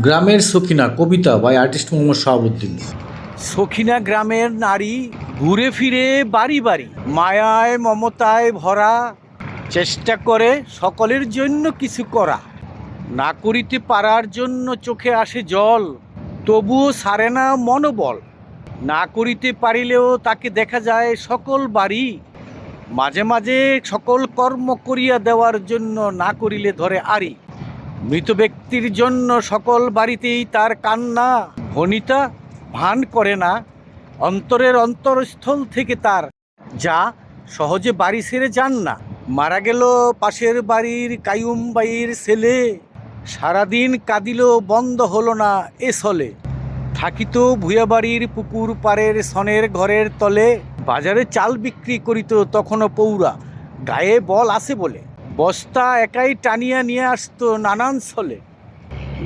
গ্রামের সখিনা কবিতা by artist Mohammad Shahabuddin. Sakhina গ্রামের নারী ঘুরে ফিরে বাড়ি বাড়ি, মায়ায় মমতায় ভরা, চেষ্টা করে সকলের জন্য কিছু করা। না করিতে পারার জন্য চোখে আসে জল, তবুও সারে না মনোবল। না করিতে পারিলেও তাকে দেখা যায় সকল বাড়ি, মাঝে মাঝে সকল কর্ম করিয়া দেওয়ার জন্য না করিলে ধরে আড়ি। মৃত ব্যক্তির জন্য সকল বাড়িতেই তার কান্না, ভনিতা ভান করে না অন্তরের অন্তরস্থল থেকে তার, যা সহজে বাড়ি ছেড়ে যান না। মারা গেল পাশের বাড়ির কাইয়ুম বাইয়ের ছেলে, সারাদিন কাঁদিল বন্ধ হলো না এ ছলে। থাকিত ভুয়া বাড়ির পুকুর পাড়ের সনের ঘরের তলে, বাজারে চাল বিক্রি করিত তখনও পৌরা, গায়ে বল আছে বলে বস্তা একাই টানিয়া নিয়ে আসতো নানান ছলে।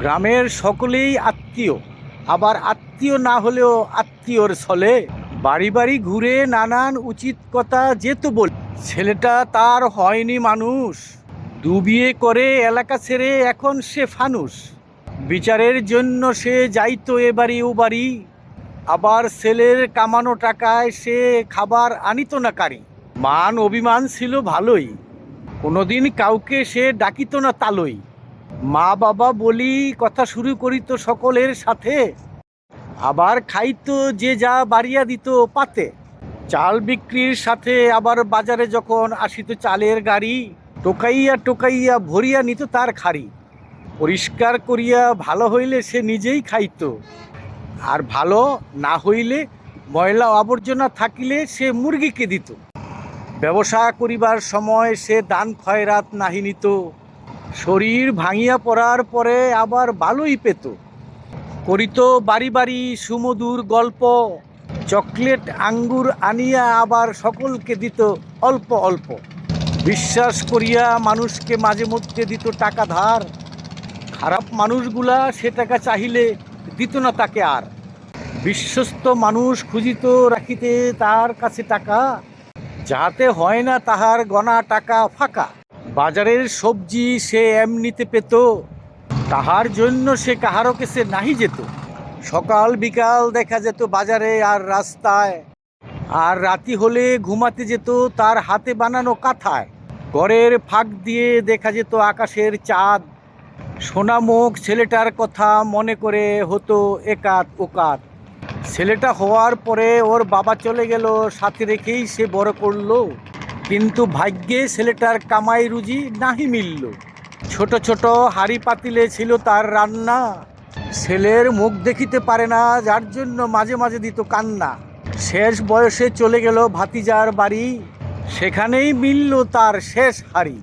গ্রামের সকলেই আত্মীয়, আবার আত্মীয় না হলেও আত্মীয়র ছলে। বাড়ি বাড়ি ঘুরে নানান উচিত কথা যেত বলে, ছেলেটা তার হয়নি মানুষ, বিয়ে করে এলাকা ছেড়ে এখন সে ফানুস। বিচারের জন্য সে যাইতো এ বাড়ি ও বাড়ি, আবার ছেলের কামানো টাকায় সে খাবার আনিত না কারি। মান অভিমান ছিল ভালোই, কোনোদিন কাউকে সে ডাকিত না তালই। মা বাবা বলি কথা শুরু করিত সকলের সাথে, আবার খাইতো যে যা বাড়িয়া দিত পাতে। চাল বিক্রির সাথে আবার বাজারে যখন আসিত চালের গাড়ি, টোকাইয়া টোকাইয়া ভরিয়া নিত তার খাড়ি। পরিষ্কার করিয়া ভালো হইলে সে নিজেই খাইত, আর ভালো না হইলে ময়লা আবর্জনা থাকিলে সে মুরগিকে দিত। ব্যবসা করিবার সময় সে দান খয়রাত নাহি নিত, শরীর ভাঙিয়া পড়ার পরে আবার ভালোই পেত। করিত বাড়ি বাড়ি সুমধুর গল্প, চকলেট আঙ্গুর আনিয়া আবার সকলকে দিত অল্প অল্প। বিশ্বাস করিয়া মানুষকে মাঝে মধ্যে দিত টাকা ধার, খারাপ মানুষগুলা সে টাকা চাহিলে দিত না তাকে আর। বিশ্বস্ত মানুষ খুঁজিত রাখিতে তার কাছে টাকা, যাহাতে হয় না তাহার গনা টাকা ফাঁকা। বাজারের সবজি সে এমনিতে পেত, তাহার জন্য সে কাহারও কাছে নাহি যেত। সকাল বিকাল দেখা যেত বাজারে আর রাস্তায়, আর রাতি হলে ঘুমাতে যেত তার হাতে বানানো কাঁথায়। ঘরের ফাঁক দিয়ে দেখা যেত আকাশের চাঁদ, সোনামুখ ছেলেটার কথা মনে করে হতো একাত ওকাত। ছেলেটা হওয়ার পরে ওর বাবা চলে গেল, সাথে রেখেই সে বড় করলো, কিন্তু ভাগ্যে ছেলেটার কামাই রুজি নাহি মিলল। ছোট ছোট হাঁড়ি পাতিলে ছিল তার রান্না, ছেলের মুখ দেখিতে পারে না যার জন্য মাঝে মাঝে দিত কান্না। শেষ বয়সে চলে গেল ভাতিজার বাড়ি, সেখানেই মিলল তার শেষ হাঁড়ি।